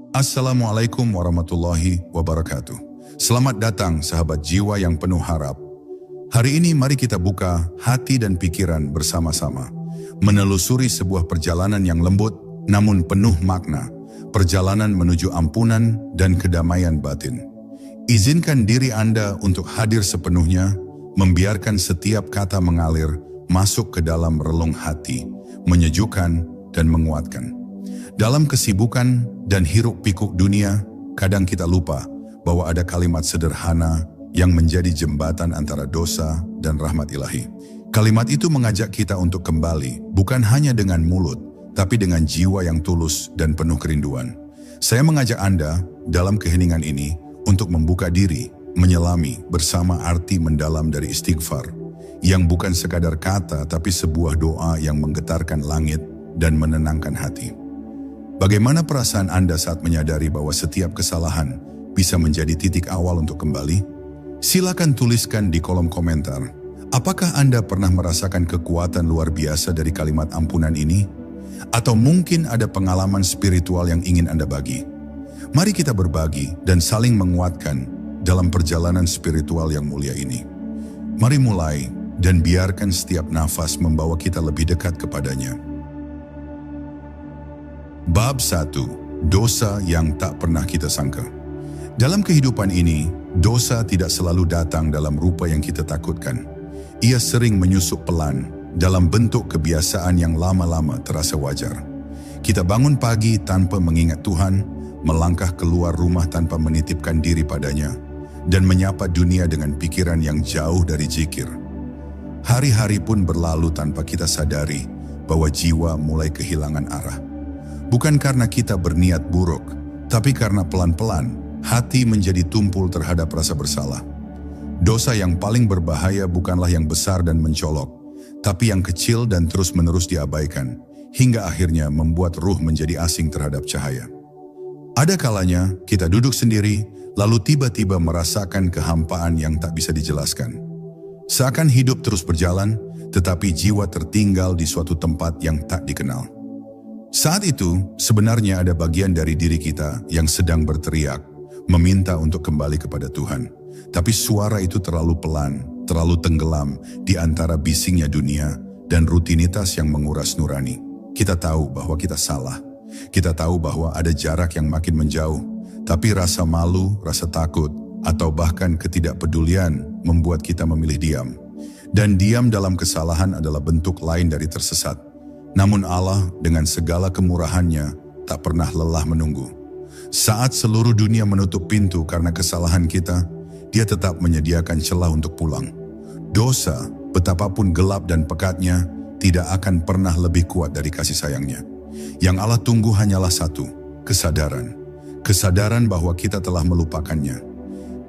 Assalamualaikum warahmatullahi wabarakatuh. Selamat datang sahabat jiwa yang penuh harap. Hari ini mari kita buka hati dan pikiran bersama-sama. Menelusuri sebuah perjalanan yang lembut namun penuh makna. Perjalanan menuju ampunan dan kedamaian batin. Izinkan diri Anda untuk hadir sepenuhnya, membiarkan setiap kata mengalir masuk ke dalam relung hati, menyejukkan dan menguatkan. Dalam kesibukan dan hiruk-pikuk dunia, kadang kita lupa bahwa ada kalimat sederhana yang menjadi jembatan antara dosa dan rahmat ilahi. Kalimat itu mengajak kita untuk kembali, bukan hanya dengan mulut, tapi dengan jiwa yang tulus dan penuh kerinduan. Saya mengajak Anda dalam keheningan ini untuk membuka diri, menyelami bersama arti mendalam dari istighfar, yang bukan sekadar kata tapi sebuah doa yang menggetarkan langit dan menenangkan hati. Bagaimana perasaan Anda saat menyadari bahwa setiap kesalahan bisa menjadi titik awal untuk kembali? Silakan tuliskan di kolom komentar. Apakah Anda pernah merasakan kekuatan luar biasa dari kalimat ampunan ini? Atau mungkin ada pengalaman spiritual yang ingin Anda bagi? Mari kita berbagi dan saling menguatkan dalam perjalanan spiritual yang mulia ini. Mari mulai dan biarkan setiap nafas membawa kita lebih dekat kepadanya. Bab 1. Dosa yang tak pernah kita sangka. Dalam kehidupan ini, dosa tidak selalu datang dalam rupa yang kita takutkan. Ia sering menyusup pelan, dalam bentuk kebiasaan yang lama-lama terasa wajar. Kita bangun pagi tanpa mengingat Tuhan, melangkah keluar rumah tanpa menitipkan diri padanya, dan menyapa dunia dengan pikiran yang jauh dari zikir. Hari-hari pun berlalu tanpa kita sadari bahwa jiwa mulai kehilangan arah. Bukan karena kita berniat buruk, tapi karena pelan-pelan hati menjadi tumpul terhadap rasa bersalah. Dosa yang paling berbahaya bukanlah yang besar dan mencolok, tapi yang kecil dan terus-menerus diabaikan, hingga akhirnya membuat ruh menjadi asing terhadap cahaya. Ada kalanya kita duduk sendiri, lalu tiba-tiba merasakan kehampaan yang tak bisa dijelaskan. Seakan hidup terus berjalan, tetapi jiwa tertinggal di suatu tempat yang tak dikenal. Saat itu, sebenarnya ada bagian dari diri kita yang sedang berteriak, meminta untuk kembali kepada Tuhan. Tapi suara itu terlalu pelan, terlalu tenggelam di antara bisingnya dunia dan rutinitas yang menguras nurani. Kita tahu bahwa kita salah. Kita tahu bahwa ada jarak yang makin menjauh. Tapi rasa malu, rasa takut, atau bahkan ketidakpedulian membuat kita memilih diam. Dan diam dalam kesalahan adalah bentuk lain dari tersesat. Namun Allah dengan segala kemurahannya tak pernah lelah menunggu. Saat seluruh dunia menutup pintu karena kesalahan kita, Dia tetap menyediakan celah untuk pulang. Dosa, betapapun gelap dan pekatnya, tidak akan pernah lebih kuat dari kasih sayangnya. Yang Allah tunggu hanyalah satu, kesadaran. Kesadaran bahwa kita telah melupakannya.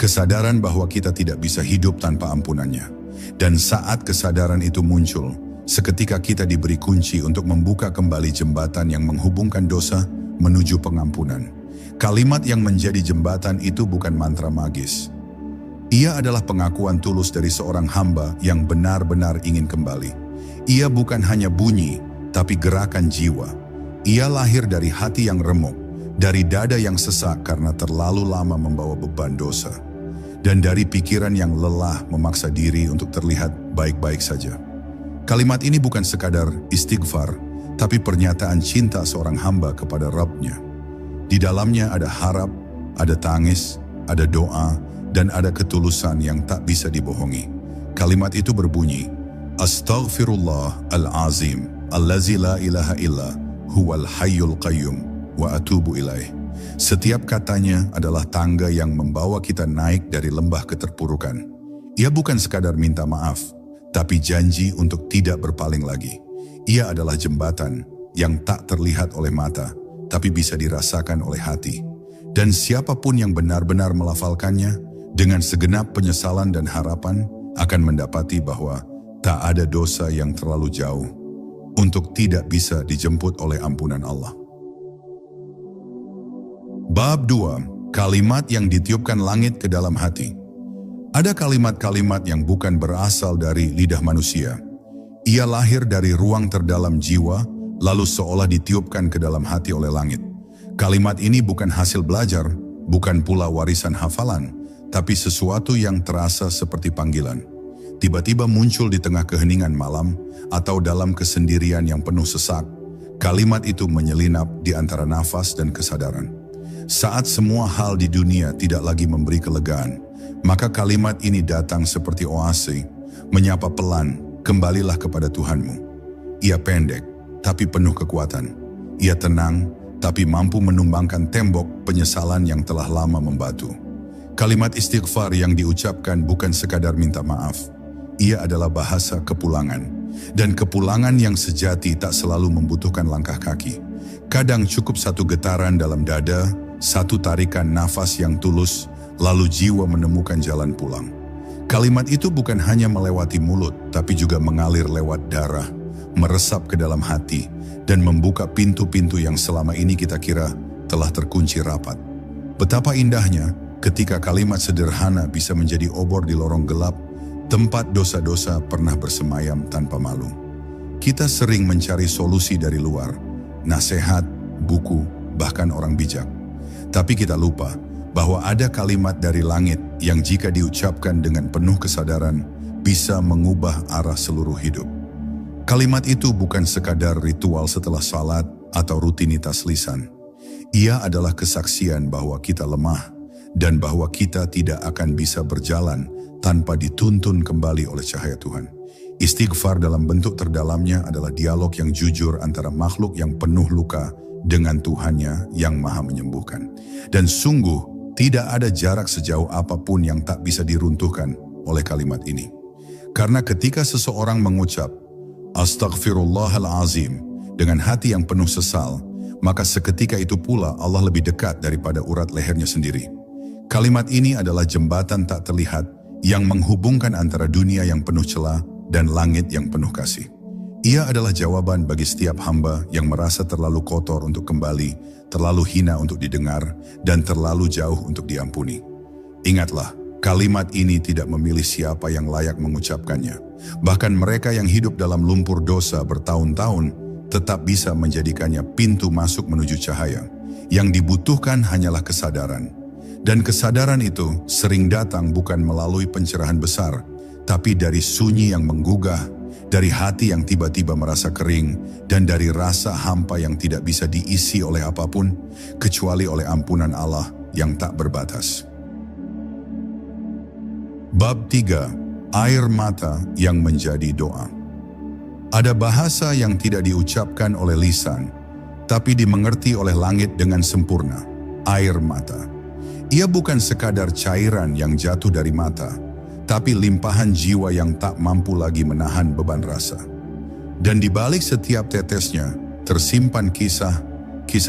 Kesadaran bahwa kita tidak bisa hidup tanpa ampunannya. Dan saat kesadaran itu muncul, seketika kita diberi kunci untuk membuka kembali jembatan yang menghubungkan dosa menuju pengampunan. Kalimat yang menjadi jembatan itu bukan mantra magis. Ia adalah pengakuan tulus dari seorang hamba yang benar-benar ingin kembali. Ia bukan hanya bunyi, tapi gerakan jiwa. Ia lahir dari hati yang remuk, dari dada yang sesak karena terlalu lama membawa beban dosa, dan dari pikiran yang lelah memaksa diri untuk terlihat baik-baik saja. Kalimat ini bukan sekadar istighfar, tapi pernyataan cinta seorang hamba kepada Rabb-Nya. Di dalamnya ada harap, ada tangis, ada doa, dan ada ketulusan yang tak bisa dibohongi. Kalimat itu berbunyi, Astaghfirullah al-azim, allazi la ilaha illa, huwal hayyul qayyum, wa atubu ilaih. Setiap katanya adalah tangga yang membawa kita naik dari lembah keterpurukan. Ia bukan sekadar minta maaf, tapi janji untuk tidak berpaling lagi. Ia adalah jembatan yang tak terlihat oleh mata, tapi bisa dirasakan oleh hati. Dan siapapun yang benar-benar melafalkannya, dengan segenap penyesalan dan harapan, akan mendapati bahwa tak ada dosa yang terlalu jauh untuk tidak bisa dijemput oleh ampunan Allah. Bab 2. Kalimat yang ditiupkan langit ke dalam hati. Ada kalimat-kalimat yang bukan berasal dari lidah manusia. Ia lahir dari ruang terdalam jiwa, lalu seolah ditiupkan ke dalam hati oleh langit. Kalimat ini bukan hasil belajar, bukan pula warisan hafalan, tapi sesuatu yang terasa seperti panggilan. Tiba-tiba muncul di tengah keheningan malam atau dalam kesendirian yang penuh sesak. Kalimat itu menyelinap di antara nafas dan kesadaran. Saat semua hal di dunia tidak lagi memberi kelegaan, maka kalimat ini datang seperti oase, menyapa pelan, kembalilah kepada Tuhanmu. Ia pendek, tapi penuh kekuatan. Ia tenang, tapi mampu menumbangkan tembok penyesalan yang telah lama membatu. Kalimat istighfar yang diucapkan bukan sekadar minta maaf. Ia adalah bahasa kepulangan. Dan kepulangan yang sejati tak selalu membutuhkan langkah kaki. Kadang cukup satu getaran dalam dada, satu tarikan nafas yang tulus, lalu jiwa menemukan jalan pulang. Kalimat itu bukan hanya melewati mulut, tapi juga mengalir lewat darah, meresap ke dalam hati, dan membuka pintu-pintu yang selama ini kita kira telah terkunci rapat. Betapa indahnya ketika kalimat sederhana bisa menjadi obor di lorong gelap, tempat dosa-dosa pernah bersemayam tanpa malu. Kita sering mencari solusi dari luar, nasihat, buku, bahkan orang bijak. Tapi kita lupa bahwa ada kalimat dari langit yang jika diucapkan dengan penuh kesadaran bisa mengubah arah seluruh hidup. Kalimat itu bukan sekadar ritual setelah salat atau rutinitas lisan. Ia adalah kesaksian bahwa kita lemah dan bahwa kita tidak akan bisa berjalan tanpa dituntun kembali oleh cahaya Tuhan. Istighfar dalam bentuk terdalamnya adalah dialog yang jujur antara makhluk yang penuh luka dengan Tuhannya yang Maha Menyembuhkan. Dan sungguh tidak ada jarak sejauh apapun yang tak bisa diruntuhkan oleh kalimat ini. Karena ketika seseorang mengucap Astaghfirullahalazim dengan hati yang penuh sesal, maka seketika itu pula Allah lebih dekat daripada urat lehernya sendiri. Kalimat ini adalah jembatan tak terlihat yang menghubungkan antara dunia yang penuh celah dan langit yang penuh kasih. Ia adalah jawaban bagi setiap hamba yang merasa terlalu kotor untuk kembali, terlalu hina untuk didengar, dan terlalu jauh untuk diampuni. Ingatlah, kalimat ini tidak memilih siapa yang layak mengucapkannya. Bahkan mereka yang hidup dalam lumpur dosa bertahun-tahun tetap bisa menjadikannya pintu masuk menuju cahaya. Yang dibutuhkan hanyalah kesadaran. Dan kesadaran itu sering datang bukan melalui pencerahan besar, tapi dari sunyi yang menggugah, dari hati yang tiba-tiba merasa kering, dan dari rasa hampa yang tidak bisa diisi oleh apapun, kecuali oleh ampunan Allah yang tak berbatas. Bab 3. Air mata yang menjadi doa. Ada bahasa yang tidak diucapkan oleh lisan, tapi dimengerti oleh langit dengan sempurna. Air mata. Ia bukan sekadar cairan yang jatuh dari mata, tapi limpahan jiwa yang tak mampu lagi menahan beban rasa. Dan di balik setiap tetesnya, tersimpan kisah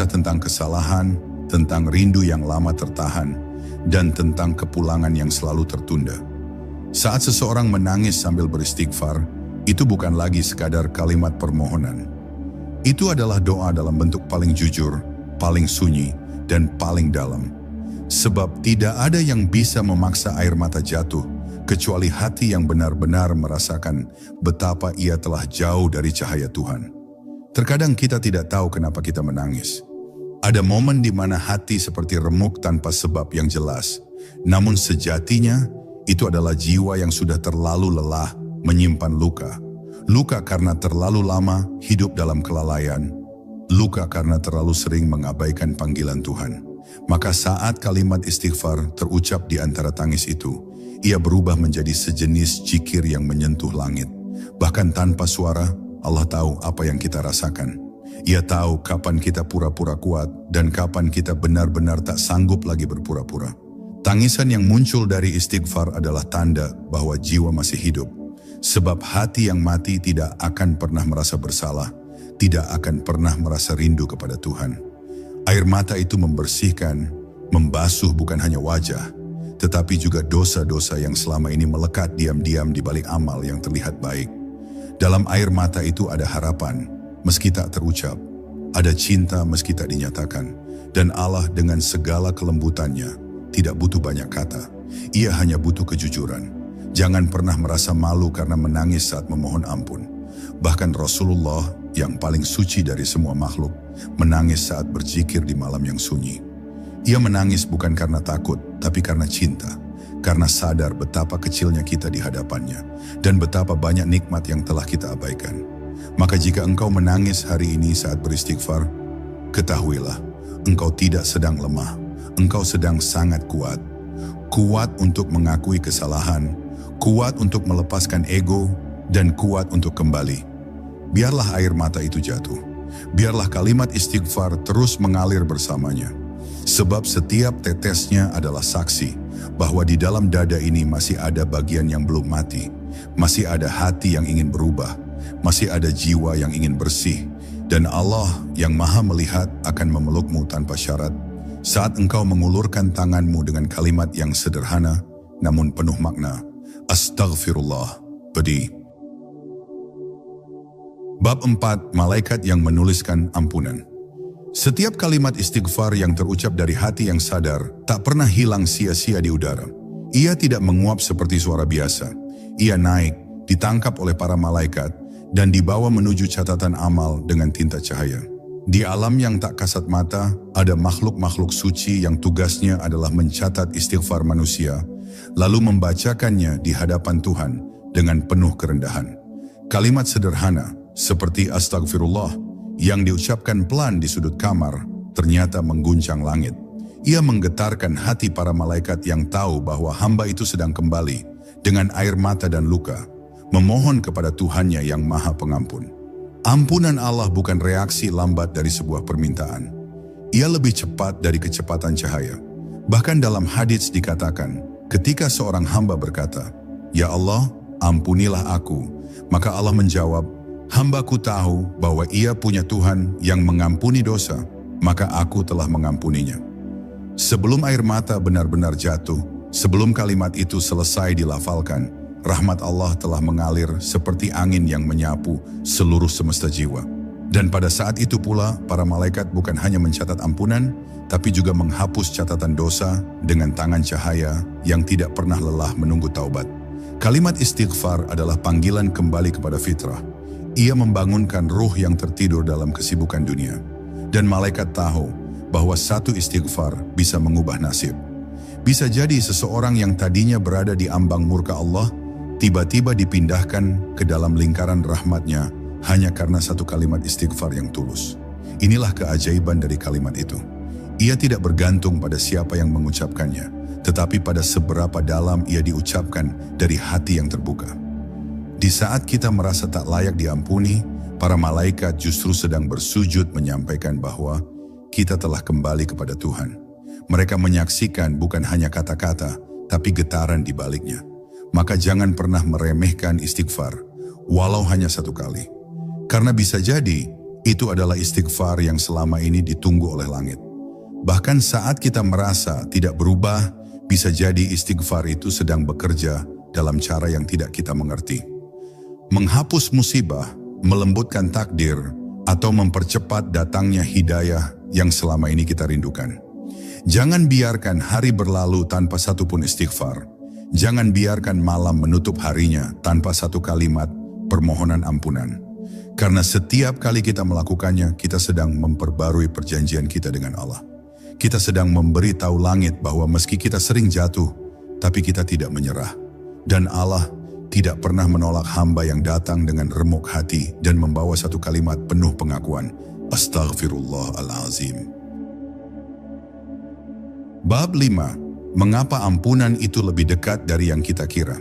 tentang kesalahan, tentang rindu yang lama tertahan, dan tentang kepulangan yang selalu tertunda. Saat seseorang menangis sambil beristighfar, itu bukan lagi sekadar kalimat permohonan. Itu adalah doa dalam bentuk paling jujur, paling sunyi, dan paling dalam. Sebab tidak ada yang bisa memaksa air mata jatuh, kecuali hati yang benar-benar merasakan betapa ia telah jauh dari cahaya Tuhan. Terkadang kita tidak tahu kenapa kita menangis. Ada momen di mana hati seperti remuk tanpa sebab yang jelas. Namun sejatinya, itu adalah jiwa yang sudah terlalu lelah menyimpan luka. Luka karena terlalu lama hidup dalam kelalaian. Luka karena terlalu sering mengabaikan panggilan Tuhan. Maka saat kalimat istighfar terucap di antara tangis itu, ia berubah menjadi sejenis zikir yang menyentuh langit. Bahkan tanpa suara, Allah tahu apa yang kita rasakan. Ia tahu kapan kita pura-pura kuat dan kapan kita benar-benar tak sanggup lagi berpura-pura. Tangisan yang muncul dari istighfar adalah tanda bahwa jiwa masih hidup. Sebab hati yang mati tidak akan pernah merasa bersalah, tidak akan pernah merasa rindu kepada Tuhan. Air mata itu membersihkan, membasuh bukan hanya wajah, tetapi juga dosa-dosa yang selama ini melekat diam-diam di balik amal yang terlihat baik. Dalam air mata itu ada harapan, meski tak terucap, ada cinta meski tak dinyatakan, dan Allah dengan segala kelembutannya tidak butuh banyak kata, ia hanya butuh kejujuran. Jangan pernah merasa malu karena menangis saat memohon ampun. Bahkan Rasulullah yang paling suci dari semua makhluk, menangis saat berzikir di malam yang sunyi. Ia menangis bukan karena takut, tapi karena cinta, karena sadar betapa kecilnya kita di hadapannya, dan betapa banyak nikmat yang telah kita abaikan. Maka jika engkau menangis hari ini saat beristighfar, ketahuilah, engkau tidak sedang lemah, engkau sedang sangat kuat. Kuat untuk mengakui kesalahan, kuat untuk melepaskan ego, dan kuat untuk kembali. Biarlah air mata itu jatuh. Biarlah kalimat istighfar terus mengalir bersamanya. Sebab setiap tetesnya adalah saksi bahwa di dalam dada ini masih ada bagian yang belum mati. Masih ada hati yang ingin berubah. Masih ada jiwa yang ingin bersih. Dan Allah yang maha melihat akan memelukmu tanpa syarat. Saat engkau mengulurkan tanganmu dengan kalimat yang sederhana namun penuh makna. Astaghfirullah, pedih. Bab 4, malaikat yang menuliskan ampunan. Setiap kalimat istighfar yang terucap dari hati yang sadar tak pernah hilang sia-sia di udara. Ia tidak menguap seperti suara biasa. Ia naik, ditangkap oleh para malaikat, dan dibawa menuju catatan amal dengan tinta cahaya. Di alam yang tak kasat mata, ada makhluk-makhluk suci yang tugasnya adalah mencatat istighfar manusia, lalu membacakannya di hadapan Tuhan dengan penuh kerendahan. Kalimat sederhana, seperti astagfirullah, yang diucapkan pelan di sudut kamar, ternyata mengguncang langit. Ia menggetarkan hati para malaikat yang tahu bahwa hamba itu sedang kembali, dengan air mata dan luka, memohon kepada Tuhannya yang maha pengampun. Ampunan Allah bukan reaksi lambat dari sebuah permintaan. Ia lebih cepat dari kecepatan cahaya. Bahkan dalam hadits dikatakan, ketika seorang hamba berkata, "Ya Allah, ampunilah aku," maka Allah menjawab, "Hambaku tahu bahwa ia punya Tuhan yang mengampuni dosa, maka aku telah mengampuninya." Sebelum air mata benar-benar jatuh, sebelum kalimat itu selesai dilafalkan, rahmat Allah telah mengalir seperti angin yang menyapu seluruh semesta jiwa. Dan pada saat itu pula, para malaikat bukan hanya mencatat ampunan, tapi juga menghapus catatan dosa dengan tangan cahaya yang tidak pernah lelah menunggu taubat. Kalimat istighfar adalah panggilan kembali kepada fitrah. Ia membangunkan ruh yang tertidur dalam kesibukan dunia. Dan malaikat tahu bahwa satu istighfar bisa mengubah nasib. Bisa jadi seseorang yang tadinya berada di ambang murka Allah, tiba-tiba dipindahkan ke dalam lingkaran rahmatnya hanya karena satu kalimat istighfar yang tulus. Inilah keajaiban dari kalimat itu. Ia tidak bergantung pada siapa yang mengucapkannya, tetapi pada seberapa dalam ia diucapkan dari hati yang terbuka. Di saat kita merasa tak layak diampuni, para malaikat justru sedang bersujud menyampaikan bahwa kita telah kembali kepada Tuhan. Mereka menyaksikan bukan hanya kata-kata, tapi getaran di baliknya. Maka jangan pernah meremehkan istighfar, walau hanya satu kali. Karena bisa jadi, itu adalah istighfar yang selama ini ditunggu oleh langit. Bahkan saat kita merasa tidak berubah, bisa jadi istighfar itu sedang bekerja dalam cara yang tidak kita mengerti. Menghapus musibah, melembutkan takdir, atau mempercepat datangnya hidayah yang selama ini kita rindukan. Jangan biarkan hari berlalu tanpa satupun istighfar. Jangan biarkan malam menutup harinya tanpa satu kalimat permohonan ampunan. Karena setiap kali kita melakukannya, kita sedang memperbarui perjanjian kita dengan Allah. Kita sedang memberi tahu langit bahwa meski kita sering jatuh, tapi kita tidak menyerah. Dan Allah tidak pernah menolak hamba yang datang dengan remuk hati dan membawa satu kalimat penuh pengakuan. Astaghfirullahalazim. Bab 5. Mengapa ampunan itu lebih dekat dari yang kita kira?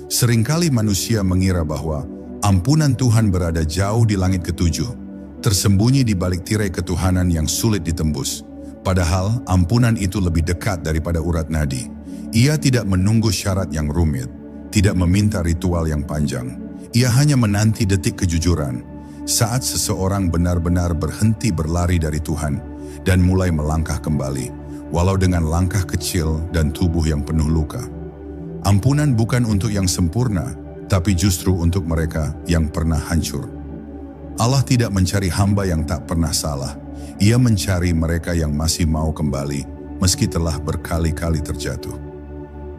Seringkali manusia mengira bahwa ampunan Tuhan berada jauh di langit ketujuh, tersembunyi di balik tirai ketuhanan yang sulit ditembus. Padahal ampunan itu lebih dekat daripada urat nadi. Ia tidak menunggu syarat yang rumit, tidak meminta ritual yang panjang. Ia hanya menanti detik kejujuran, saat seseorang benar-benar berhenti berlari dari Tuhan dan mulai melangkah kembali, walau dengan langkah kecil dan tubuh yang penuh luka. Ampunan bukan untuk yang sempurna, tapi justru untuk mereka yang pernah hancur. Allah tidak mencari hamba yang tak pernah salah. Ia mencari mereka yang masih mau kembali, meski telah berkali-kali terjatuh.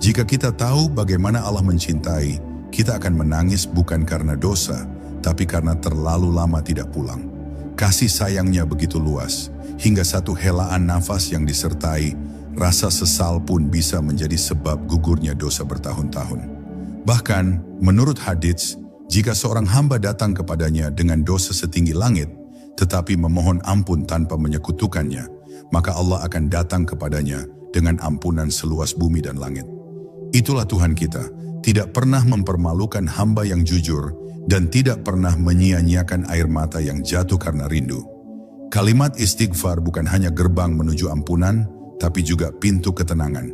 Jika kita tahu bagaimana Allah mencintai, kita akan menangis bukan karena dosa, tapi karena terlalu lama tidak pulang. Kasih sayangnya begitu luas, hingga satu helaan nafas yang disertai rasa sesal pun bisa menjadi sebab gugurnya dosa bertahun-tahun. Bahkan, menurut hadits, jika seorang hamba datang kepadanya dengan dosa setinggi langit, tetapi memohon ampun tanpa menyekutukannya, maka Allah akan datang kepadanya dengan ampunan seluas bumi dan langit. Itulah Tuhan kita, tidak pernah mempermalukan hamba yang jujur dan tidak pernah menyia-nyiakan air mata yang jatuh karena rindu. Kalimat istighfar bukan hanya gerbang menuju ampunan, tapi juga pintu ketenangan.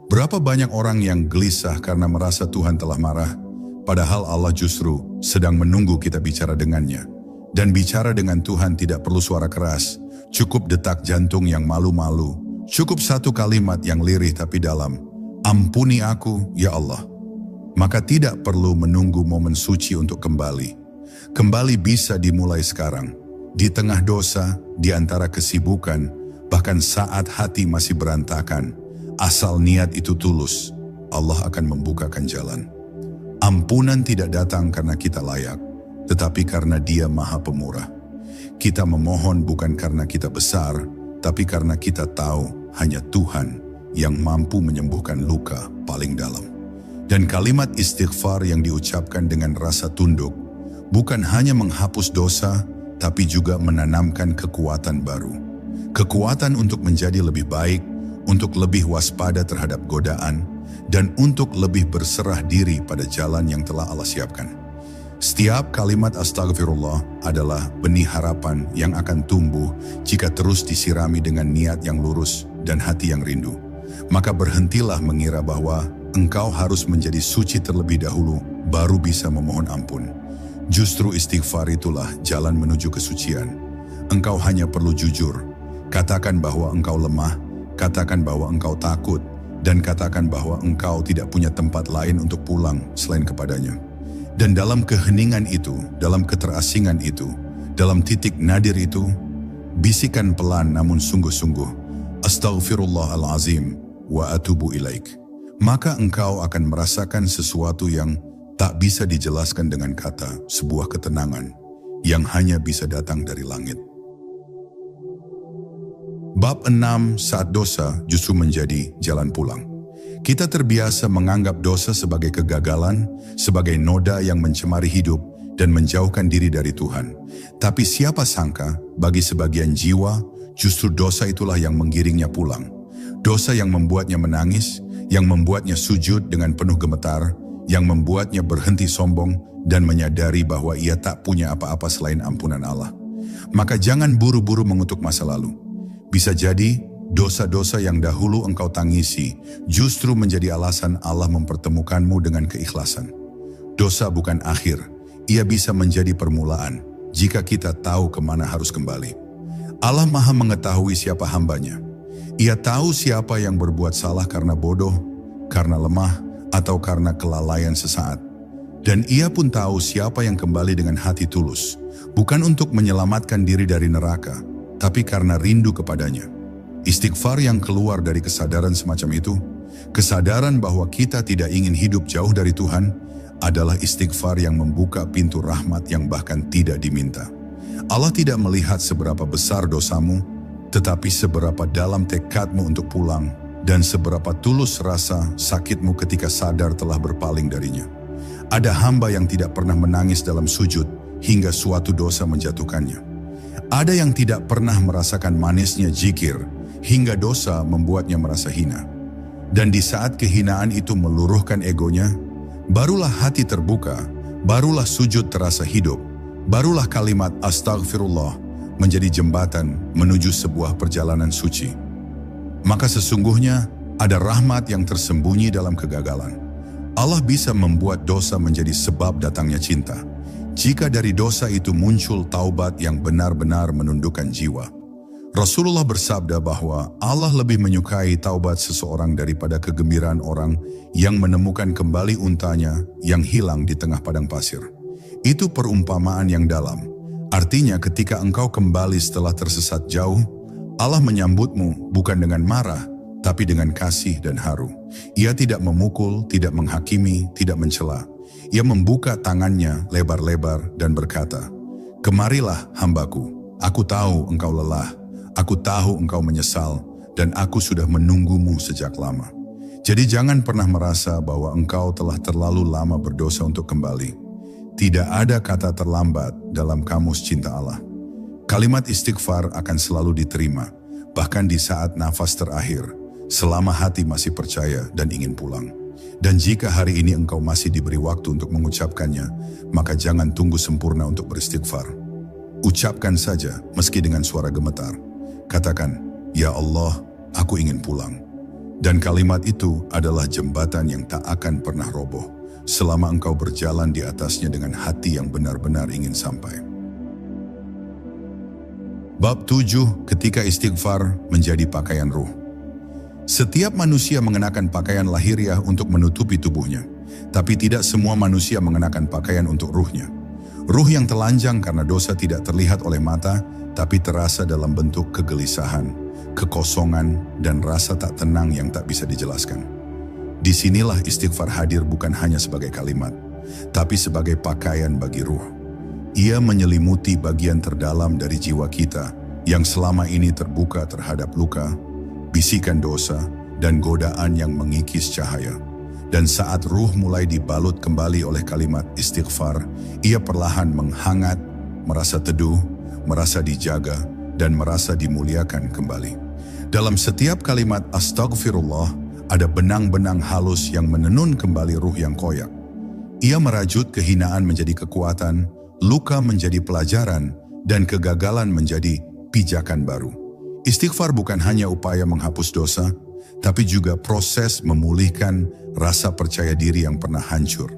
Berapa banyak orang yang gelisah karena merasa Tuhan telah marah, padahal Allah justru sedang menunggu kita bicara dengannya. Dan bicara dengan Tuhan tidak perlu suara keras, cukup detak jantung yang malu-malu, cukup satu kalimat yang lirih tapi dalam, ampuni aku ya Allah. Maka tidak perlu menunggu momen suci untuk kembali. Kembali bisa dimulai sekarang, di tengah dosa, di antara kesibukan, bahkan saat hati masih berantakan. Asal niat itu tulus, Allah akan membukakan jalan. Ampunan tidak datang karena kita layak, tetapi karena Dia Maha Pemurah. Kita memohon bukan karena kita besar, tapi karena kita tahu hanya Tuhan yang mampu menyembuhkan luka paling dalam. Dan kalimat istighfar yang diucapkan dengan rasa tunduk bukan hanya menghapus dosa, tapi juga menanamkan kekuatan baru. Kekuatan untuk menjadi lebih baik, untuk lebih waspada terhadap godaan, dan untuk lebih berserah diri pada jalan yang telah Allah siapkan. Setiap kalimat astagfirullah adalah benih harapan yang akan tumbuh jika terus disirami dengan niat yang lurus dan hati yang rindu. Maka berhentilah mengira bahwa engkau harus menjadi suci terlebih dahulu, baru bisa memohon ampun. Justru istighfar itulah jalan menuju kesucian. Engkau hanya perlu jujur. Katakan bahwa engkau lemah, katakan bahwa engkau takut, dan katakan bahwa engkau tidak punya tempat lain untuk pulang selain kepadanya. Dan dalam keheningan itu, dalam keterasingan itu, dalam titik nadir itu, bisikan pelan namun sungguh-sungguh, Astaghfirullahalazim wa atubu ilaik. Maka engkau akan merasakan sesuatu yang tak bisa dijelaskan dengan kata, sebuah ketenangan yang hanya bisa datang dari langit. Bab 6, saat dosa justru menjadi jalan pulang. Kita terbiasa menganggap dosa sebagai kegagalan, sebagai noda yang mencemari hidup dan menjauhkan diri dari Tuhan. Tapi siapa sangka, bagi sebagian jiwa, justru dosa itulah yang menggiringnya pulang. Dosa yang membuatnya menangis, yang membuatnya sujud dengan penuh gemetar, yang membuatnya berhenti sombong dan menyadari bahwa ia tak punya apa-apa selain ampunan Allah. Maka jangan buru-buru mengutuk masa lalu. Bisa jadi dosa-dosa yang dahulu engkau tangisi justru menjadi alasan Allah mempertemukanmu dengan keikhlasan. Dosa bukan akhir, ia bisa menjadi permulaan jika kita tahu kemana harus kembali. Allah Maha mengetahui siapa hambanya. Ia tahu siapa yang berbuat salah karena bodoh, karena lemah, atau karena kelalaian sesaat. Dan ia pun tahu siapa yang kembali dengan hati tulus, bukan untuk menyelamatkan diri dari neraka, tapi karena rindu kepadanya. Istighfar yang keluar dari kesadaran semacam itu, kesadaran bahwa kita tidak ingin hidup jauh dari Tuhan, adalah istighfar yang membuka pintu rahmat yang bahkan tidak diminta. Allah tidak melihat seberapa besar dosamu, tetapi seberapa dalam tekadmu untuk pulang dan seberapa tulus rasa sakitmu ketika sadar telah berpaling darinya. Ada hamba yang tidak pernah menangis dalam sujud hingga suatu dosa menjatuhkannya. Ada yang tidak pernah merasakan manisnya zikir hingga dosa membuatnya merasa hina. Dan di saat kehinaan itu meluruhkan egonya, barulah hati terbuka, barulah sujud terasa hidup, barulah kalimat astagfirullah menjadi jembatan menuju sebuah perjalanan suci. Maka sesungguhnya ada rahmat yang tersembunyi dalam kegagalan. Allah bisa membuat dosa menjadi sebab datangnya cinta, jika dari dosa itu muncul taubat yang benar-benar menundukkan jiwa. Rasulullah bersabda bahwa Allah lebih menyukai taubat seseorang daripada kegembiraan orang yang menemukan kembali untanya yang hilang di tengah padang pasir. Itu perumpamaan yang dalam. Artinya ketika engkau kembali setelah tersesat jauh, Allah menyambutmu bukan dengan marah, tapi dengan kasih dan haru. Ia tidak memukul, tidak menghakimi, tidak mencela. Ia membuka tangannya lebar-lebar dan berkata, "Kemarilah hambaku, Aku tahu engkau lelah, aku tahu engkau menyesal, dan aku sudah menunggumu sejak lama. Jadi jangan pernah merasa bahwa engkau telah terlalu lama berdosa untuk kembali. Tidak ada kata terlambat dalam kamus cinta Allah. Kalimat istighfar akan selalu diterima, bahkan di saat nafas terakhir, selama hati masih percaya dan ingin pulang. Dan jika hari ini engkau masih diberi waktu untuk mengucapkannya, maka jangan tunggu sempurna untuk beristighfar. Ucapkan saja meski dengan suara gemetar. Katakan, "Ya Allah, aku ingin pulang." Dan kalimat itu adalah jembatan yang tak akan pernah roboh selama engkau berjalan di atasnya dengan hati yang benar-benar ingin sampai. Bab 7, ketika istighfar menjadi pakaian ruh. Setiap manusia mengenakan pakaian lahiriah untuk menutupi tubuhnya, tapi tidak semua manusia mengenakan pakaian untuk ruhnya. Ruh yang telanjang karena dosa tidak terlihat oleh mata, tapi terasa dalam bentuk kegelisahan, kekosongan, dan rasa tak tenang yang tak bisa dijelaskan. Disinilah istighfar hadir bukan hanya sebagai kalimat, tapi sebagai pakaian bagi ruh. Ia menyelimuti bagian terdalam dari jiwa kita yang selama ini terbuka terhadap luka, bisikan dosa, dan godaan yang mengikis cahaya. Dan saat ruh mulai dibalut kembali oleh kalimat istighfar, ia perlahan menghangat, merasa teduh, merasa dijaga, dan merasa dimuliakan kembali. Dalam setiap kalimat astagfirullah, ada benang-benang halus yang menenun kembali ruh yang koyak. Ia merajut kehinaan menjadi kekuatan, luka menjadi pelajaran, dan kegagalan menjadi pijakan baru. Istighfar bukan hanya upaya menghapus dosa, tapi juga proses memulihkan rasa percaya diri yang pernah hancur.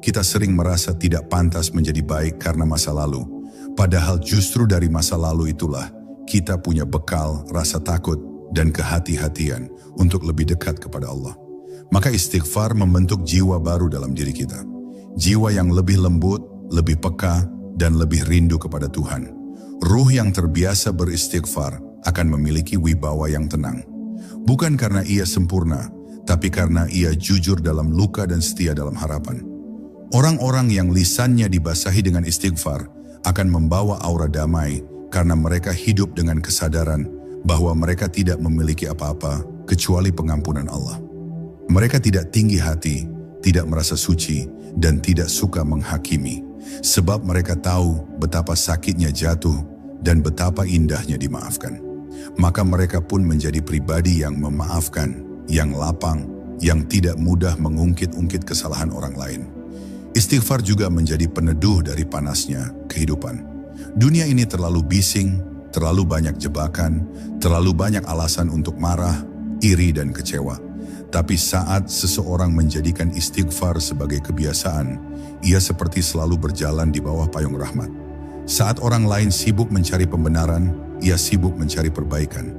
Kita sering merasa tidak pantas menjadi baik karena masa lalu, padahal justru dari masa lalu itulah kita punya bekal rasa takut dan kehati-hatian untuk lebih dekat kepada Allah. Maka istighfar membentuk jiwa baru dalam diri kita. Jiwa yang lebih lembut, lebih peka, dan lebih rindu kepada Tuhan. Ruh yang terbiasa beristighfar akan memiliki wibawa yang tenang. Bukan karena ia sempurna, tapi karena ia jujur dalam luka dan setia dalam harapan. Orang-orang yang lisannya dibasahi dengan istighfar akan membawa aura damai karena mereka hidup dengan kesadaran bahwa mereka tidak memiliki apa-apa kecuali pengampunan Allah. Mereka tidak tinggi hati, tidak merasa suci, dan tidak suka menghakimi, sebab mereka tahu betapa sakitnya jatuh dan betapa indahnya dimaafkan. Maka mereka pun menjadi pribadi yang memaafkan, yang lapang, yang tidak mudah mengungkit-ungkit kesalahan orang lain. Istighfar juga menjadi peneduh dari panasnya kehidupan. Dunia ini terlalu bising, terlalu banyak jebakan, terlalu banyak alasan untuk marah, iri, dan kecewa. Tapi saat seseorang menjadikan istighfar sebagai kebiasaan, ia seperti selalu berjalan di bawah payung rahmat. Saat orang lain sibuk mencari pembenaran, ia sibuk mencari perbaikan.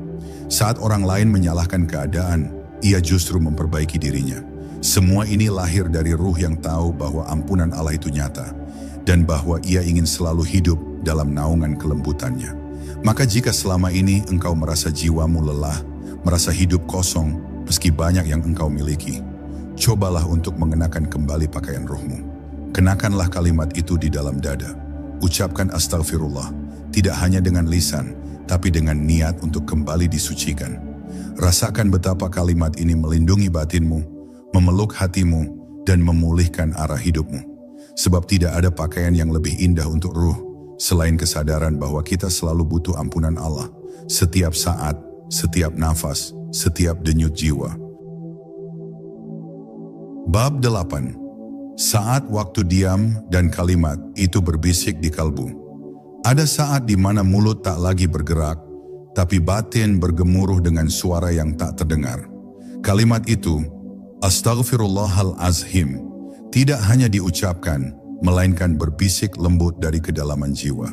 Saat orang lain menyalahkan keadaan, ia justru memperbaiki dirinya. Semua ini lahir dari ruh yang tahu bahwa ampunan Allah itu nyata, dan bahwa ia ingin selalu hidup dalam naungan kelembutannya. Maka jika selama ini engkau merasa jiwamu lelah, merasa hidup kosong, meski banyak yang engkau miliki, cobalah untuk mengenakan kembali pakaian ruhmu. Kenakanlah kalimat itu di dalam dada. Ucapkan astagfirullah, tidak hanya dengan lisan, tapi dengan niat untuk kembali disucikan. Rasakan betapa kalimat ini melindungi batinmu, memeluk hatimu, dan memulihkan arah hidupmu. Sebab tidak ada pakaian yang lebih indah untuk ruh, selain kesadaran bahwa kita selalu butuh ampunan Allah, setiap saat, setiap nafas, setiap denyut jiwa. Bab 8. Saat waktu diam dan kalimat itu berbisik di kalbu. Ada saat di mana mulut tak lagi bergerak, tapi batin bergemuruh dengan suara yang tak terdengar. Kalimat itu, Astaghfirullahalazim, tidak hanya diucapkan, melainkan berbisik lembut dari kedalaman jiwa.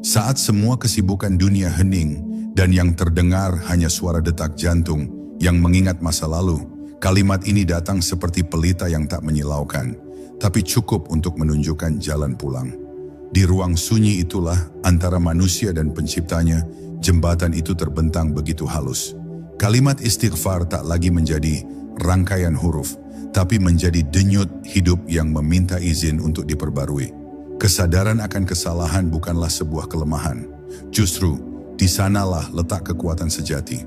Saat semua kesibukan dunia hening dan yang terdengar hanya suara detak jantung yang mengingat masa lalu, kalimat ini datang seperti pelita yang tak menyilaukan, tapi cukup untuk menunjukkan jalan pulang. Di ruang sunyi itulah antara manusia dan penciptanya, jembatan itu terbentang begitu halus. Kalimat istighfar tak lagi menjadi rangkaian huruf, tapi menjadi denyut hidup yang meminta izin untuk diperbarui. Kesadaran akan kesalahan bukanlah sebuah kelemahan, Justru, di sanalah letak kekuatan sejati.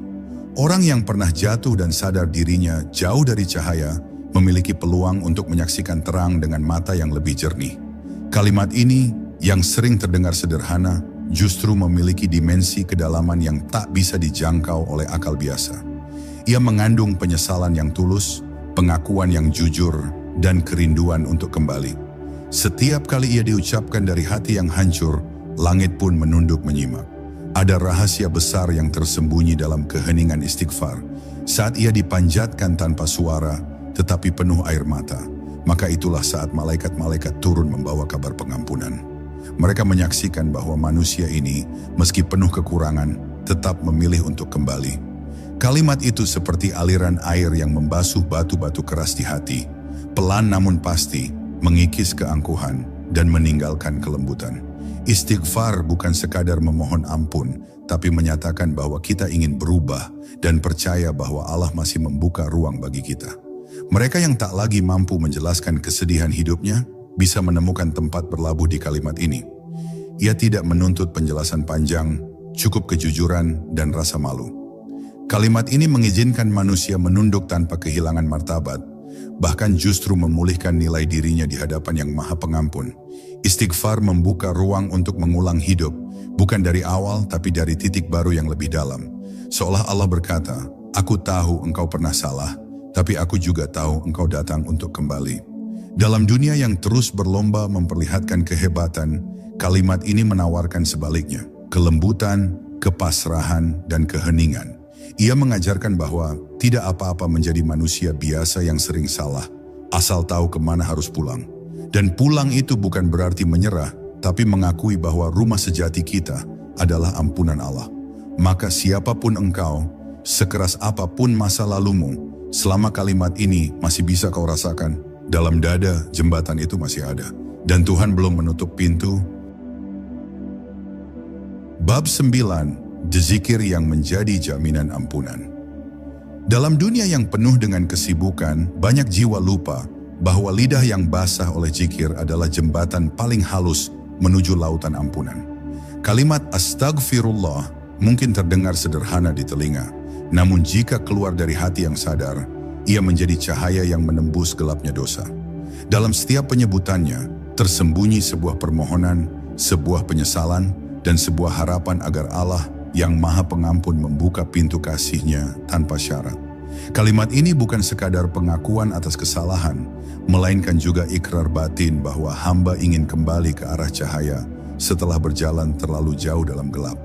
Orang yang pernah jatuh dan sadar dirinya jauh dari cahaya memiliki peluang untuk menyaksikan terang dengan mata yang lebih jernih. Kalimat ini yang sering terdengar sederhana justru memiliki dimensi kedalaman yang tak bisa dijangkau oleh akal biasa. Ia mengandung penyesalan yang tulus, pengakuan yang jujur, dan kerinduan untuk kembali. Setiap kali ia diucapkan dari hati yang hancur, langit pun menunduk menyimak. Ada rahasia besar yang tersembunyi dalam keheningan istighfar. Saat ia dipanjatkan tanpa suara, tetapi penuh air mata, maka itulah saat malaikat-malaikat turun membawa kabar pengampunan. Mereka menyaksikan bahwa manusia ini, meski penuh kekurangan, tetap memilih untuk kembali. Kalimat itu seperti aliran air yang membasuh batu-batu keras di hati, pelan namun pasti, mengikis keangkuhan dan meninggalkan kelembutan. Istighfar bukan sekadar memohon ampun, tapi menyatakan bahwa kita ingin berubah dan percaya bahwa Allah masih membuka ruang bagi kita. Mereka yang tak lagi mampu menjelaskan kesedihan hidupnya, bisa menemukan tempat berlabuh di kalimat ini. Ia tidak menuntut penjelasan panjang, cukup kejujuran dan rasa malu. Kalimat ini mengizinkan manusia menunduk tanpa kehilangan martabat, bahkan justru memulihkan nilai dirinya di hadapan Yang Maha Pengampun. Istighfar membuka ruang untuk mengulang hidup, bukan dari awal tapi dari titik baru yang lebih dalam. Seolah Allah berkata, "Aku tahu engkau pernah salah, tapi aku juga tahu engkau datang untuk kembali." Dalam dunia yang terus berlomba memperlihatkan kehebatan, kalimat ini menawarkan sebaliknya, kelembutan, kepasrahan, dan keheningan. Ia mengajarkan bahwa tidak apa-apa menjadi manusia biasa yang sering salah, asal tahu kemana harus pulang. Dan pulang itu bukan berarti menyerah, tapi mengakui bahwa rumah sejati kita adalah ampunan Allah. Maka siapapun engkau, sekeras apapun masa lalumu, selama kalimat ini masih bisa kau rasakan, dalam dada jembatan itu masih ada. Dan Tuhan belum menutup pintu. Bab 9, Zikir yang menjadi jaminan ampunan. Dalam dunia yang penuh dengan kesibukan, banyak jiwa lupa bahwa lidah yang basah oleh zikir adalah jembatan paling halus menuju lautan ampunan. Kalimat astagfirullah mungkin terdengar sederhana di telinga, namun jika keluar dari hati yang sadar, ia menjadi cahaya yang menembus gelapnya dosa. Dalam setiap penyebutannya, tersembunyi sebuah permohonan, sebuah penyesalan, dan sebuah harapan agar Allah yang Maha Pengampun membuka pintu kasih-Nya tanpa syarat. Kalimat ini bukan sekadar pengakuan atas kesalahan, melainkan juga ikrar batin bahwa hamba ingin kembali ke arah cahaya setelah berjalan terlalu jauh dalam gelap.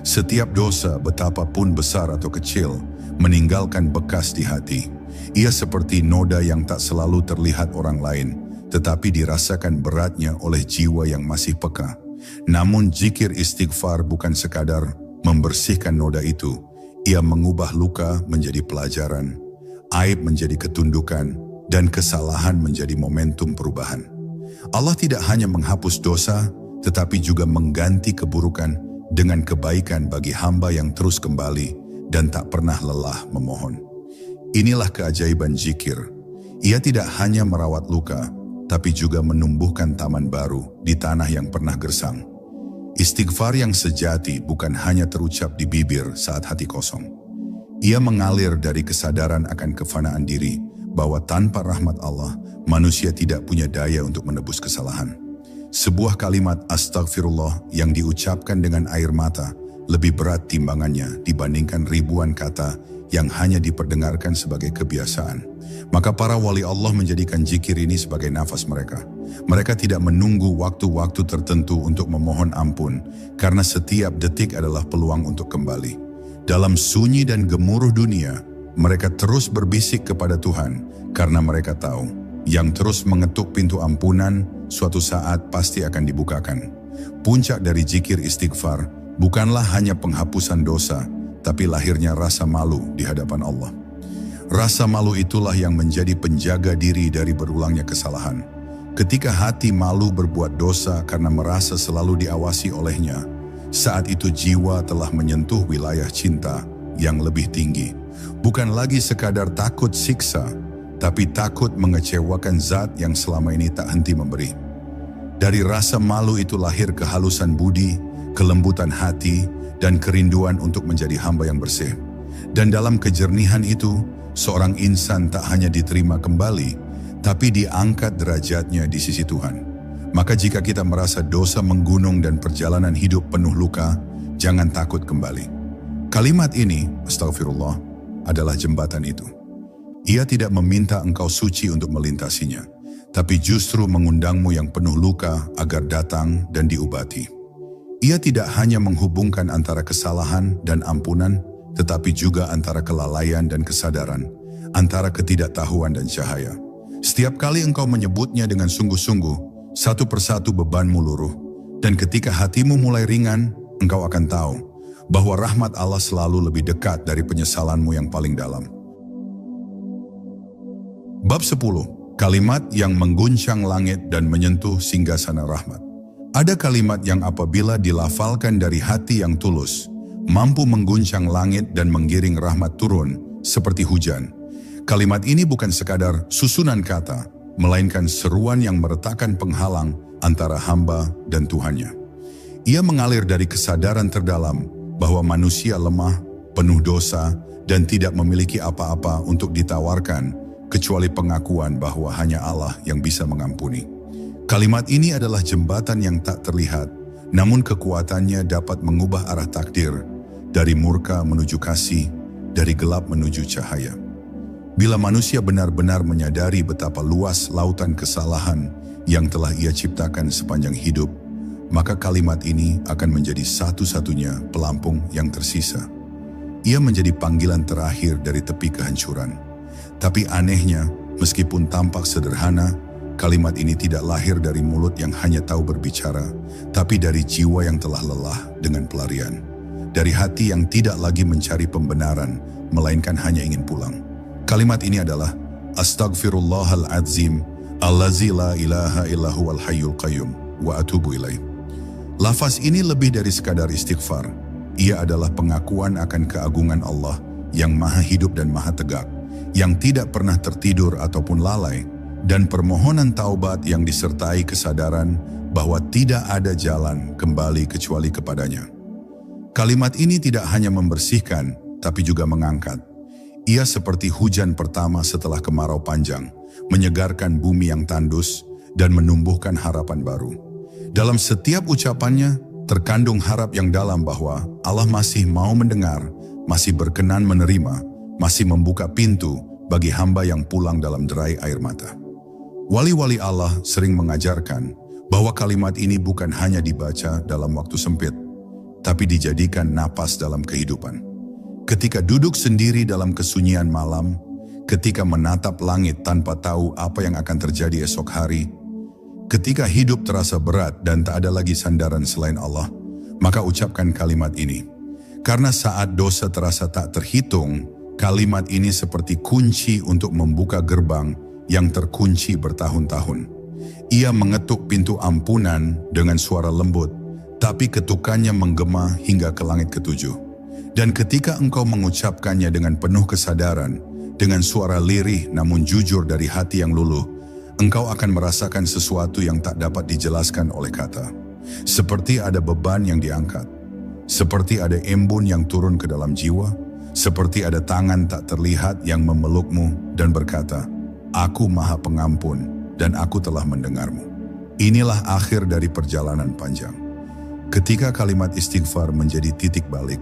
Setiap dosa, betapapun besar atau kecil, meninggalkan bekas di hati. Ia seperti noda yang tak selalu terlihat orang lain, tetapi dirasakan beratnya oleh jiwa yang masih peka. Namun zikir istighfar bukan sekadar membersihkan noda itu, ia mengubah luka menjadi pelajaran, aib menjadi ketundukan, dan kesalahan menjadi momentum perubahan. Allah tidak hanya menghapus dosa, tetapi juga mengganti keburukan dengan kebaikan bagi hamba yang terus kembali dan tak pernah lelah memohon. Inilah keajaiban zikir. Ia tidak hanya merawat luka, tapi juga menumbuhkan taman baru di tanah yang pernah gersang. Istighfar yang sejati bukan hanya terucap di bibir saat hati kosong. Ia mengalir dari kesadaran akan kefanaan diri, bahwa tanpa rahmat Allah, manusia tidak punya daya untuk menebus kesalahan. Sebuah kalimat astagfirullah yang diucapkan dengan air mata lebih berat timbangannya dibandingkan ribuan kata yang hanya diperdengarkan sebagai kebiasaan. Maka para wali Allah menjadikan zikir ini sebagai nafas mereka. Mereka tidak menunggu waktu-waktu tertentu untuk memohon ampun, karena setiap detik adalah peluang untuk kembali. Dalam sunyi dan gemuruh dunia, mereka terus berbisik kepada Tuhan, karena mereka tahu, yang terus mengetuk pintu ampunan, suatu saat pasti akan dibukakan. Puncak dari zikir istighfar bukanlah hanya penghapusan dosa, tapi lahirnya rasa malu di hadapan Allah. Rasa malu itulah yang menjadi penjaga diri dari berulangnya kesalahan. Ketika hati malu berbuat dosa karena merasa selalu diawasi olehnya, saat itu jiwa telah menyentuh wilayah cinta yang lebih tinggi. Bukan lagi sekadar takut siksa, tapi takut mengecewakan zat yang selama ini tak henti memberi. Dari rasa malu itu lahir kehalusan budi, kelembutan hati, dan kerinduan untuk menjadi hamba yang bersih. Dan dalam kejernihan itu, seorang insan tak hanya diterima kembali, tapi diangkat derajatnya di sisi Tuhan. Maka jika kita merasa dosa menggunung dan perjalanan hidup penuh luka, jangan takut kembali. Kalimat ini, astagfirullah, adalah jembatan itu. Ia tidak meminta engkau suci untuk melintasinya, tapi justru mengundangmu yang penuh luka agar datang dan diubati. Ia tidak hanya menghubungkan antara kesalahan dan ampunan, tetapi juga antara kelalaian dan kesadaran, antara ketidaktahuan dan cahaya. Setiap kali engkau menyebutnya dengan sungguh-sungguh, satu persatu bebanmu luruh, dan ketika hatimu mulai ringan, engkau akan tahu bahwa rahmat Allah selalu lebih dekat dari penyesalanmu yang paling dalam. Bab 10. Kalimat yang mengguncang langit dan menyentuh singgasana rahmat. Ada kalimat yang apabila dilafalkan dari hati yang tulus, mampu mengguncang langit dan menggiring rahmat turun seperti hujan. Kalimat ini bukan sekadar susunan kata, melainkan seruan yang meretakkan penghalang antara hamba dan Tuhannya. Ia mengalir dari kesadaran terdalam bahwa manusia lemah, penuh dosa, dan tidak memiliki apa-apa untuk ditawarkan, kecuali pengakuan bahwa hanya Allah yang bisa mengampuni. Kalimat ini adalah jembatan yang tak terlihat, namun kekuatannya dapat mengubah arah takdir, dari murka menuju kasih, dari gelap menuju cahaya. Bila manusia benar-benar menyadari betapa luas lautan kesalahan yang telah ia ciptakan sepanjang hidup, maka kalimat ini akan menjadi satu-satunya pelampung yang tersisa. Ia menjadi panggilan terakhir dari tepi kehancuran. Tapi anehnya, meskipun tampak sederhana, kalimat ini tidak lahir dari mulut yang hanya tahu berbicara, tapi dari jiwa yang telah lelah dengan pelarian. Dari hati yang tidak lagi mencari pembenaran, melainkan hanya ingin pulang. Kalimat ini adalah Astaghfirullahaladzim, allazi la ilaha illahu wal hayyul qayyum, wa atubu ilaih. Lafaz ini lebih dari sekadar istighfar. Ia adalah pengakuan akan keagungan Allah yang maha hidup dan maha tegak, yang tidak pernah tertidur ataupun lalai, dan permohonan taubat yang disertai kesadaran bahwa tidak ada jalan kembali kecuali kepadanya. Kalimat ini tidak hanya membersihkan, tapi juga mengangkat. Ia seperti hujan pertama setelah kemarau panjang, menyegarkan bumi yang tandus dan menumbuhkan harapan baru. Dalam setiap ucapannya, terkandung harap yang dalam bahwa Allah masih mau mendengar, masih berkenan menerima, masih membuka pintu bagi hamba yang pulang dalam derai air mata. Wali-wali Allah sering mengajarkan bahwa kalimat ini bukan hanya dibaca dalam waktu sempit, tapi dijadikan napas dalam kehidupan. Ketika duduk sendiri dalam kesunyian malam, ketika menatap langit tanpa tahu apa yang akan terjadi esok hari, ketika hidup terasa berat dan tak ada lagi sandaran selain Allah, maka ucapkan kalimat ini. Karena saat dosa terasa tak terhitung, kalimat ini seperti kunci untuk membuka gerbang yang terkunci bertahun-tahun. Ia mengetuk pintu ampunan dengan suara lembut, tapi ketukannya menggema hingga ke langit ketujuh. Dan ketika engkau mengucapkannya dengan penuh kesadaran, dengan suara lirih namun jujur dari hati yang luluh, engkau akan merasakan sesuatu yang tak dapat dijelaskan oleh kata. Seperti ada beban yang diangkat, seperti ada embun yang turun ke dalam jiwa, seperti ada tangan tak terlihat yang memelukmu dan berkata, "Aku Maha Pengampun dan aku telah mendengarmu." Inilah akhir dari perjalanan panjang. Ketika kalimat istighfar menjadi titik balik,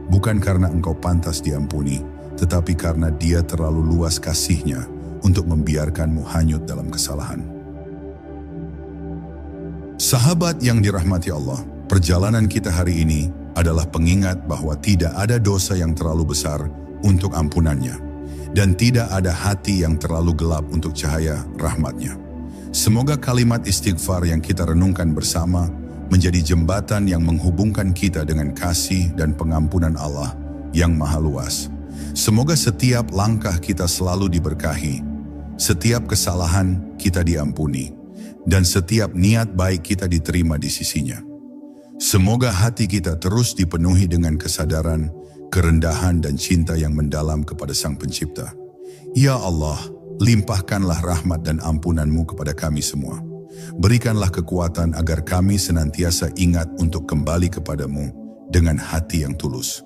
bukan karena engkau pantas diampuni, tetapi karena Dia terlalu luas kasih-Nya untuk membiarkanmu hanyut dalam kesalahan. Sahabat yang dirahmati Allah, perjalanan kita hari ini adalah pengingat bahwa tidak ada dosa yang terlalu besar untuk ampunannya, dan tidak ada hati yang terlalu gelap untuk cahaya rahmat-Nya. Semoga kalimat istighfar yang kita renungkan bersama menjadi jembatan yang menghubungkan kita dengan kasih dan pengampunan Allah yang maha luas. Semoga setiap langkah kita selalu diberkahi, setiap kesalahan kita diampuni, dan setiap niat baik kita diterima di sisi-Nya. Semoga hati kita terus dipenuhi dengan kesadaran, kerendahan dan cinta yang mendalam kepada Sang Pencipta. Ya Allah, limpahkanlah rahmat dan ampunan-Mu kepada kami semua. Berikanlah kekuatan agar kami senantiasa ingat untuk kembali kepadamu dengan hati yang tulus.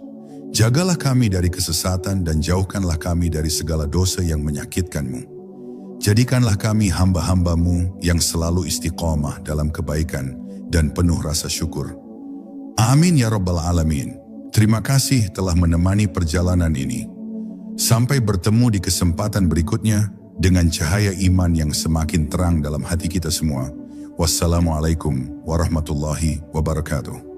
Jagalah kami dari kesesatan dan jauhkanlah kami dari segala dosa yang menyakitkan-Mu. Jadikanlah kami hamba-hamba-Mu yang selalu istiqomah dalam kebaikan dan penuh rasa syukur. Amin ya Rabbal Alamin. Terima kasih telah menemani perjalanan ini. Sampai bertemu di kesempatan berikutnya dengan cahaya iman yang semakin terang dalam hati kita semua. Wassalamualaikum warahmatullahi wabarakatuh.